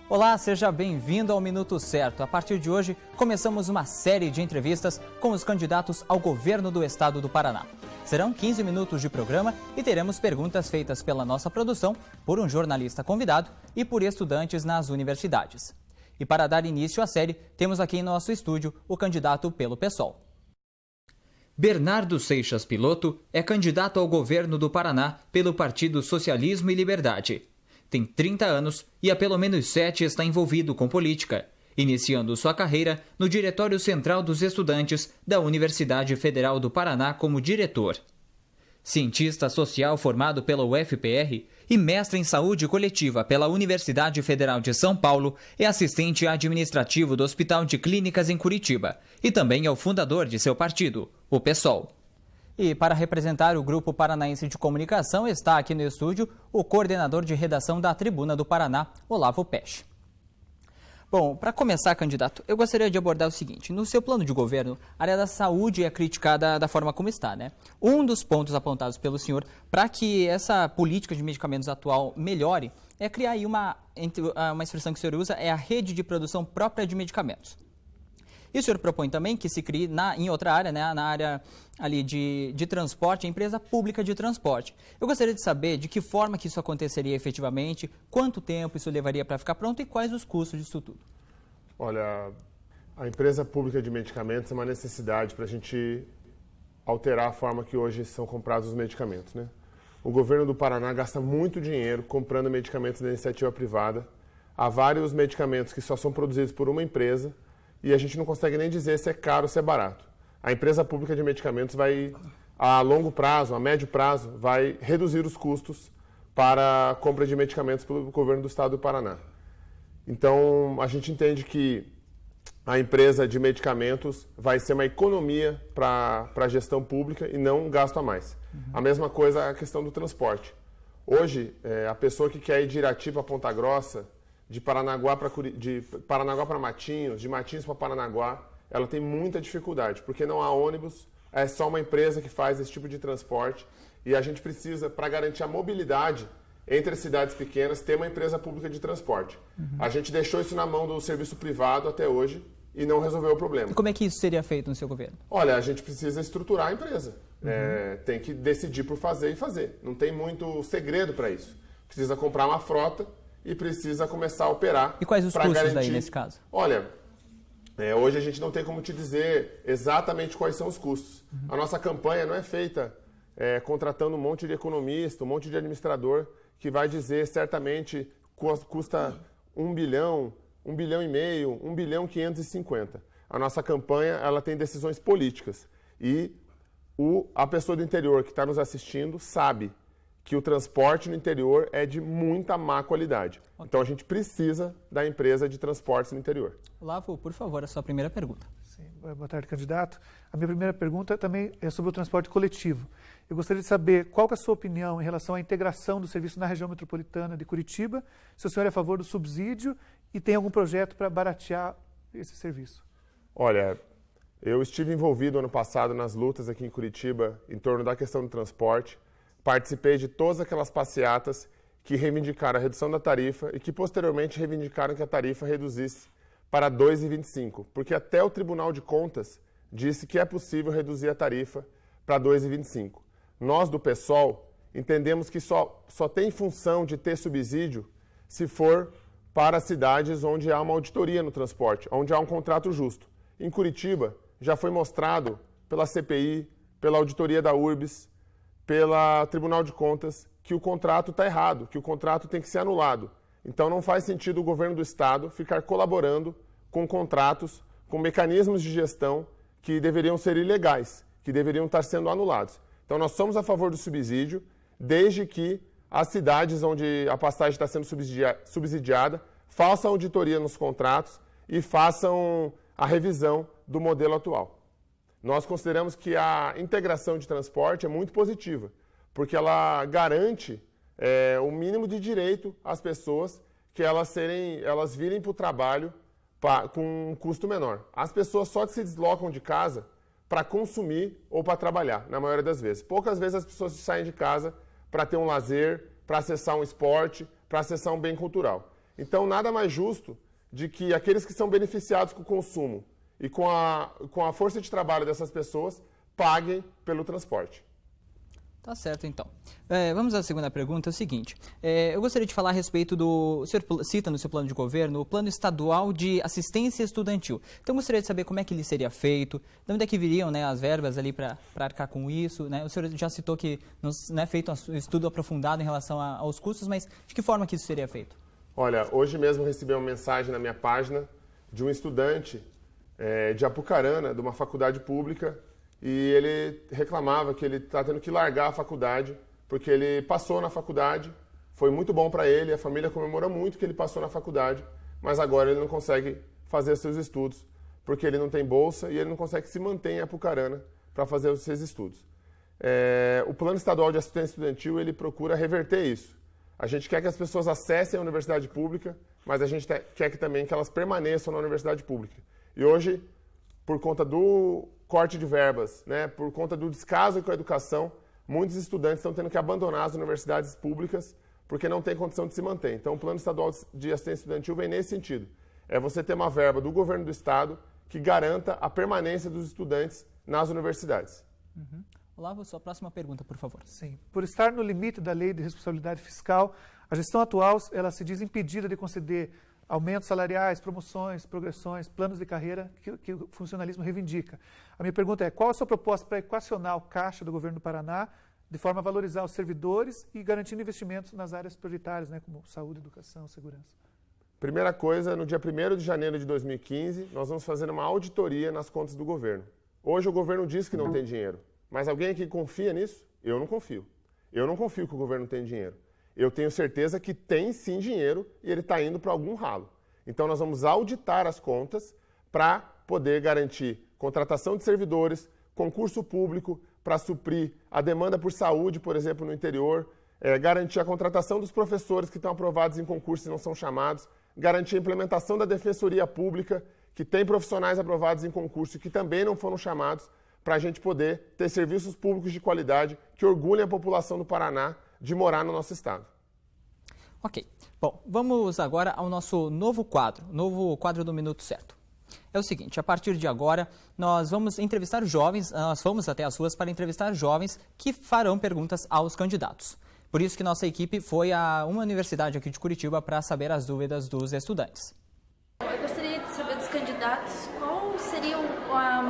Olá, seja bem-vindo ao Minuto Certo. A partir de hoje, começamos uma série de entrevistas com os candidatos ao governo do estado do Paraná. Serão 15 minutos de programa e teremos perguntas feitas pela nossa produção, por um jornalista convidado e por estudantes nas universidades. E para dar início à série, temos aqui em nosso estúdio o candidato pelo PSOL. Bernardo Seixas Piloto é candidato ao governo do Paraná pelo Partido Socialismo e Liberdade. Tem 30 anos e há pelo menos 7 está envolvido com política, iniciando sua carreira no Diretório Central dos Estudantes da Universidade Federal do Paraná como diretor. Cientista social formado pela UFPR e mestre em saúde coletiva pela Universidade Federal de São Paulo, é assistente administrativo do Hospital de Clínicas em Curitiba e também é o fundador de seu partido, o PSOL. E para representar o Grupo Paranaense de Comunicação está aqui no estúdio o coordenador de redação da Tribuna do Paraná, Olavo Pech. Bom, para começar, candidato, eu gostaria de abordar o seguinte. No seu plano de governo, a área da saúde é criticada da forma como está, né? Um dos pontos apontados pelo senhor para que essa política de medicamentos atual melhore é criar aí uma expressão que o senhor usa, é a rede de produção própria de medicamentos. E o senhor propõe também que se crie em outra área, né, na área ali de transporte, a empresa pública de transporte. Eu gostaria de saber de que forma que isso aconteceria efetivamente, quanto tempo isso levaria para ficar pronto e quais os custos disso tudo. Olha, a empresa pública de medicamentos é uma necessidade para a gente alterar a forma que hoje são comprados os medicamentos, né? O governo do Paraná gasta muito dinheiro comprando medicamentos da iniciativa privada. Há vários medicamentos que só são produzidos por uma empresa e a gente não consegue nem dizer se é caro ou se é barato. A empresa pública de medicamentos vai, a longo prazo, a médio prazo, vai reduzir os custos para a compra de medicamentos pelo governo do estado do Paraná. Então, a gente entende que a empresa de medicamentos vai ser uma economia para a gestão pública e não um gasto a mais. A mesma coisa a questão do transporte. Hoje, a pessoa que quer ir de Irati para Ponta Grossa, de Paranaguá para Matinhos, de Matinhos para Paranaguá, ela tem muita dificuldade, porque não há ônibus, é só uma empresa que faz esse tipo de transporte e a gente precisa, para garantir a mobilidade entre as cidades pequenas, ter uma empresa pública de transporte. A gente deixou isso na mão do serviço privado até hoje e não resolveu o problema. E como é que isso seria feito no seu governo? Olha, a gente precisa estruturar a empresa. Tem que decidir por fazer e fazer. Não tem muito segredo para isso. Precisa comprar uma frota e precisa começar a operar. E quais os custos garantir... daí nesse caso? Olha, hoje a gente não tem como te dizer exatamente quais são os custos. A nossa campanha não é feita contratando um monte de economista, um monte de administrador que vai dizer certamente custa 1 bilhão, 1 bilhão e meio, 1 bilhão e 550. A nossa campanha ela tem decisões políticas e a pessoa do interior que está nos assistindo sabe que o transporte no interior é de muita má qualidade. Okay. Então, a gente precisa da empresa de transportes no interior. Olavo, por favor, a sua primeira pergunta. Sim, boa tarde, candidato. A minha primeira pergunta também é sobre o transporte coletivo. Eu gostaria de saber qual que é a sua opinião em relação à integração do serviço na região metropolitana de Curitiba, se o senhor é a favor do subsídio e tem algum projeto para baratear esse serviço. Olha, eu estive envolvido ano passado nas lutas aqui em Curitiba em torno da questão do transporte. Participei de todas aquelas passeatas que reivindicaram a redução da tarifa e que posteriormente reivindicaram que a tarifa reduzisse para R$ 2,25, porque até o Tribunal de Contas disse que é possível reduzir a tarifa para R$ 2,25. Nós do PSOL entendemos que só tem função de ter subsídio se for para cidades onde há uma auditoria no transporte, onde há um contrato justo. Em Curitiba já foi mostrado pela CPI, pela auditoria da URBS, pela Tribunal de Contas, que o contrato está errado, que o contrato tem que ser anulado. Então não faz sentido o governo do estado ficar colaborando com contratos, com mecanismos de gestão que deveriam ser ilegais, que deveriam estar sendo anulados. Então nós somos a favor do subsídio, desde que as cidades onde a passagem está sendo subsidiada façam auditoria nos contratos e façam a revisão do modelo atual. Nós consideramos que a integração de transporte é muito positiva, porque ela garante o mínimo de direito às pessoas que elas virem para o trabalho com um custo menor. As pessoas só se deslocam de casa para consumir ou para trabalhar, na maioria das vezes. Poucas vezes as pessoas saem de casa para ter um lazer, para acessar um esporte, para acessar um bem cultural. Então, nada mais justo de que aqueles que são beneficiados com o consumo e com a força de trabalho dessas pessoas paguem pelo transporte. Tá certo, então. Vamos à segunda pergunta, é o seguinte. Eu gostaria de falar a respeito do... O senhor cita no seu plano de governo o Plano Estadual de Assistência Estudantil. Então, eu gostaria de saber como é que ele seria feito, de onde é que viriam, né, as verbas ali para arcar com isso, né? O senhor já citou que não é feito um estudo aprofundado em relação aos custos, mas de que forma que isso seria feito? Olha, hoje mesmo recebi uma mensagem na minha página de um estudante de Apucarana, de uma faculdade pública, e ele reclamava que ele está tendo que largar a faculdade, porque ele passou na faculdade, foi muito bom para ele, a família comemora muito que ele passou na faculdade, mas agora ele não consegue fazer seus estudos, porque ele não tem bolsa e ele não consegue se manter em Apucarana para fazer os seus estudos. O Plano Estadual de Assistência Estudantil, ele procura reverter isso. A gente quer que as pessoas acessem a universidade pública, mas a gente quer também que elas permaneçam na universidade pública. E hoje, por conta do corte de verbas, né, por conta do descaso com a educação, muitos estudantes estão tendo que abandonar as universidades públicas porque não tem condição de se manter. Então, o Plano Estadual de Assistência Estudantil vem nesse sentido. É você ter uma verba do governo do estado que garanta a permanência dos estudantes nas universidades. Uhum. Olavo, sua próxima pergunta, por favor. Sim. Por estar no limite da lei de responsabilidade fiscal, a gestão atual ela se diz impedida de conceder aumentos salariais, promoções, progressões, planos de carreira que o funcionalismo reivindica. A minha pergunta é, qual a sua proposta para equacionar o caixa do governo do Paraná de forma a valorizar os servidores e garantindo investimentos nas áreas prioritárias, né, como saúde, educação, segurança? Primeira coisa, no dia 1º de janeiro de 2015, nós vamos fazer uma auditoria nas contas do governo. Hoje o governo diz que não tem dinheiro, mas alguém aqui confia nisso? Eu não confio. Eu não confio que o governo tem dinheiro. Eu tenho certeza que tem sim dinheiro e ele está indo para algum ralo. Então nós vamos auditar as contas para poder garantir contratação de servidores, concurso público para suprir a demanda por saúde, por exemplo, no interior, garantir a contratação dos professores que estão aprovados em concurso e não são chamados, garantir a implementação da defensoria pública, que tem profissionais aprovados em concurso e que também não foram chamados, para a gente poder ter serviços públicos de qualidade que orgulhem a população do Paraná de morar no nosso estado. Ok. Bom, vamos agora ao nosso novo quadro do Minuto Certo. É o seguinte, a partir de agora, nós vamos entrevistar jovens, nós fomos até as ruas para entrevistar jovens que farão perguntas aos candidatos. Por isso que nossa equipe foi a uma universidade aqui de Curitiba para saber as dúvidas dos estudantes. Eu gostaria de saber dos candidatos qual seria o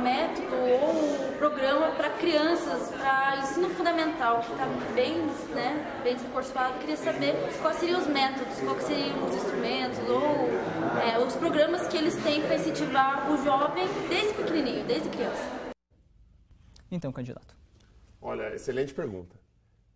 método ou o programa para crianças, para ensino fundamental, que está bem descorçado. Eu queria saber quais seriam os métodos, quais seriam os instrumentos ou os programas que eles têm para incentivar o jovem desde pequenininho, desde criança. Então, candidato. Olha, excelente pergunta.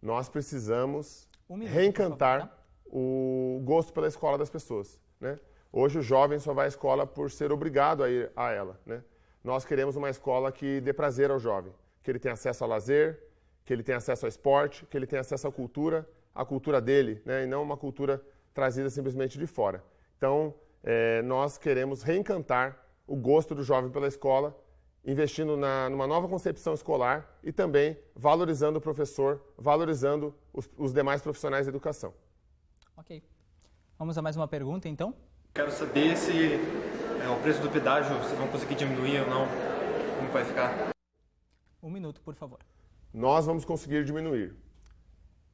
Nós precisamos minuto, reencantar por favor, tá? o gosto pela escola das pessoas, né? Hoje o jovem só vai à escola por ser obrigado a ir a ela, né? Nós queremos uma escola que dê prazer ao jovem, que ele tenha acesso ao lazer, que ele tenha acesso ao esporte, que ele tenha acesso à cultura dele, né? E não uma cultura trazida simplesmente de fora. Então, nós queremos reencantar o gosto do jovem pela escola, investindo numa nova concepção escolar e também valorizando o professor, valorizando os demais profissionais da educação. Ok. Vamos a mais uma pergunta, então? Quero saber se o preço do pedágio, se vão conseguir diminuir ou não, como vai ficar. 1 minuto, por favor. Nós vamos conseguir diminuir.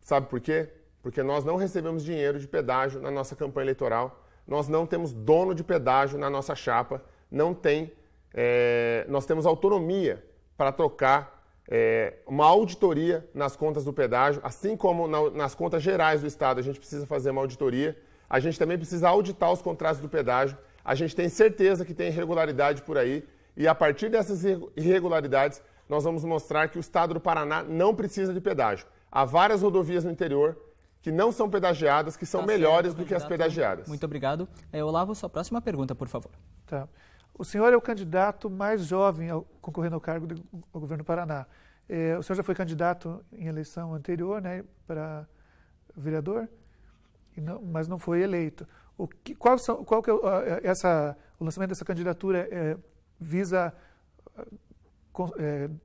Sabe por quê? Porque nós não recebemos dinheiro de pedágio na nossa campanha eleitoral, nós não temos dono de pedágio na nossa chapa, nós temos autonomia para trocar uma auditoria nas contas do pedágio, assim como nas contas gerais do Estado a gente precisa fazer uma auditoria, a gente também precisa auditar os contratos do pedágio, a gente tem certeza que tem irregularidade por aí e a partir dessas irregularidades nós vamos mostrar que o Estado do Paraná não precisa de pedágio. Há várias rodovias no interior que não são pedagiadas, que são melhores do que as pedagiadas. Muito obrigado. Olavo, sua próxima pergunta, por favor. Tá. O senhor é o candidato mais jovem concorrendo ao cargo do governo do Paraná. O senhor já foi candidato em eleição anterior, né, para vereador, mas não foi eleito. O lançamento dessa candidatura visa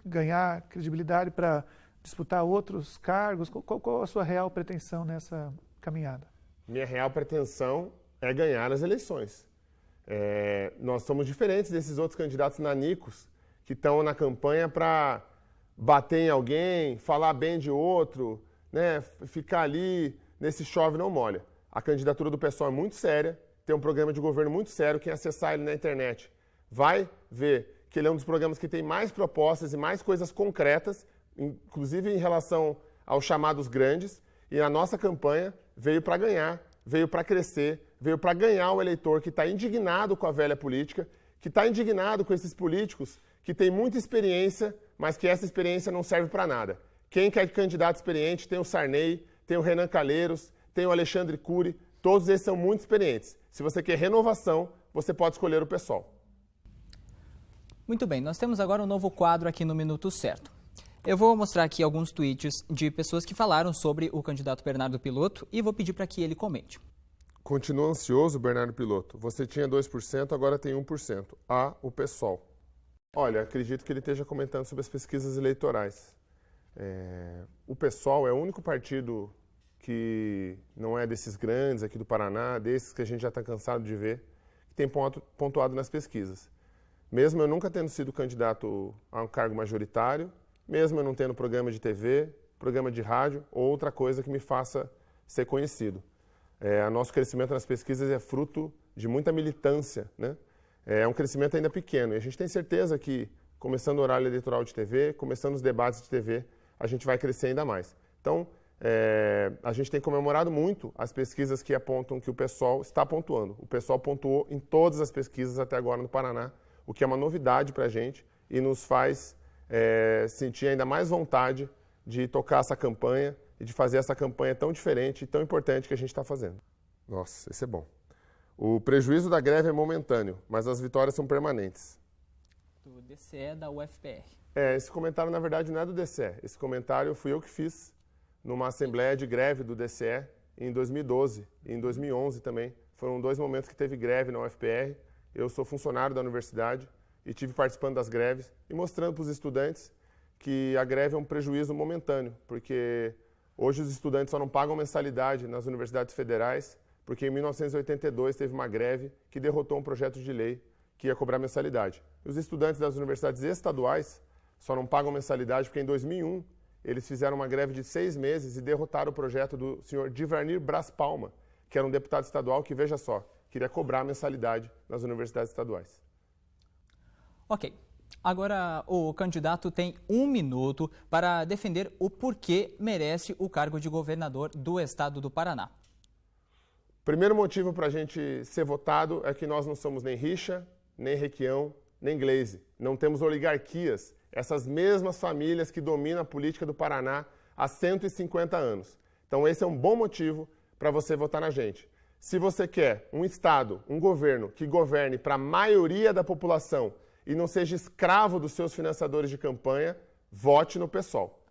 ganhar credibilidade para disputar outros cargos? Qual a sua real pretensão nessa caminhada? Minha real pretensão é ganhar as eleições. Nós somos diferentes desses outros candidatos nanicos que estão na campanha para bater em alguém, falar bem de outro, né, ficar ali nesse chove não molha. A candidatura do PSOL é muito séria, tem um programa de governo muito sério. Quem acessar ele na internet vai ver que ele é um dos programas que tem mais propostas e mais coisas concretas, inclusive em relação aos chamados grandes. E a nossa campanha veio para ganhar, veio para crescer, veio para ganhar o eleitor que está indignado com a velha política, que está indignado com esses políticos que têm muita experiência, mas que essa experiência não serve para nada. Quem quer candidato experiente tem o Sarney, tem o Renan Calheiros, tem o Alexandre Cury, todos esses são muito experientes. Se você quer renovação, você pode escolher o PSOL. Muito bem, nós temos agora um novo quadro aqui no Minuto Certo. Eu vou mostrar aqui alguns tweets de pessoas que falaram sobre o candidato Bernardo Pilotto e vou pedir para que ele comente. Continua ansioso, Bernardo Pilotto. Você tinha 2%, agora tem 1%. O PSOL. Olha, acredito que ele esteja comentando sobre as pesquisas eleitorais. O PSOL é o único partido que não é desses grandes aqui do Paraná, desses que a gente já está cansado de ver, que tem pontuado nas pesquisas. Mesmo eu nunca tendo sido candidato a um cargo majoritário, mesmo eu não tendo programa de TV, programa de rádio ou outra coisa que me faça ser conhecido. Nosso crescimento nas pesquisas é fruto de muita militância, né? É um crescimento ainda pequeno e a gente tem certeza que, começando o horário eleitoral de TV, começando os debates de TV, a gente vai crescer ainda mais. Então, a gente tem comemorado muito as pesquisas que apontam que o PSOL está pontuando. O PSOL pontuou em todas as pesquisas até agora no Paraná, o que é uma novidade para a gente e nos faz sentir ainda mais vontade de tocar essa campanha e de fazer essa campanha tão diferente e tão importante que a gente está fazendo. Nossa, esse é bom. O prejuízo da greve é momentâneo, mas as vitórias são permanentes. Do DCE da UFPR. Esse comentário, na verdade, não é do DCE. Esse comentário fui eu que fiz numa assembleia de greve do DCE em 2012 e em 2011 também. Foram 2 momentos que teve greve na UFPR. Eu sou funcionário da universidade e tive participando das greves e mostrando para os estudantes que a greve é um prejuízo momentâneo, porque hoje os estudantes só não pagam mensalidade nas universidades federais, porque em 1982 teve uma greve que derrotou um projeto de lei que ia cobrar mensalidade. E os estudantes das universidades estaduais só não pagam mensalidade porque em 2001 eles fizeram uma greve de 6 meses e derrotaram o projeto do senhor Divanir Braz Palma, que era um deputado estadual que, veja só, queria cobrar mensalidade nas universidades estaduais. Ok. Agora o candidato tem 1 minuto para defender o porquê merece o cargo de governador do estado do Paraná. Primeiro motivo para a gente ser votado é que nós não somos nem Richa, nem Requião, nem Gleisi. Não temos oligarquias, essas mesmas famílias que dominam a política do Paraná há 150 anos. Então esse é um bom motivo para você votar na gente. Se você quer um estado, um governo que governe para a maioria da população e não seja escravo dos seus financiadores de campanha, vote no PSOL.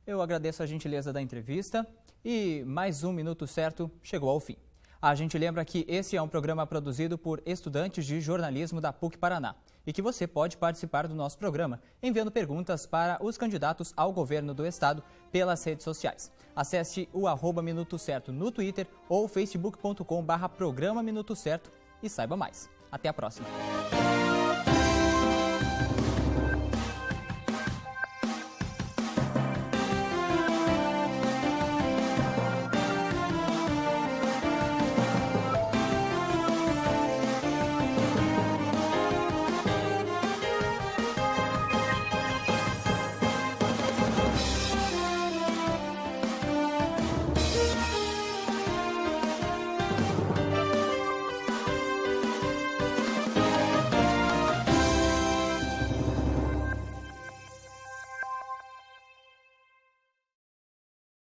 Eu agradeço a gentileza da entrevista e mais um Minuto Certo chegou ao fim. A gente lembra que esse é um programa produzido por estudantes de jornalismo da PUC Paraná e que você pode participar do nosso programa enviando perguntas para os candidatos ao governo do estado pelas redes sociais. Acesse o @Minuto Certo no Twitter ou facebook.com/programa Minuto Certo e saiba mais. Até a próxima.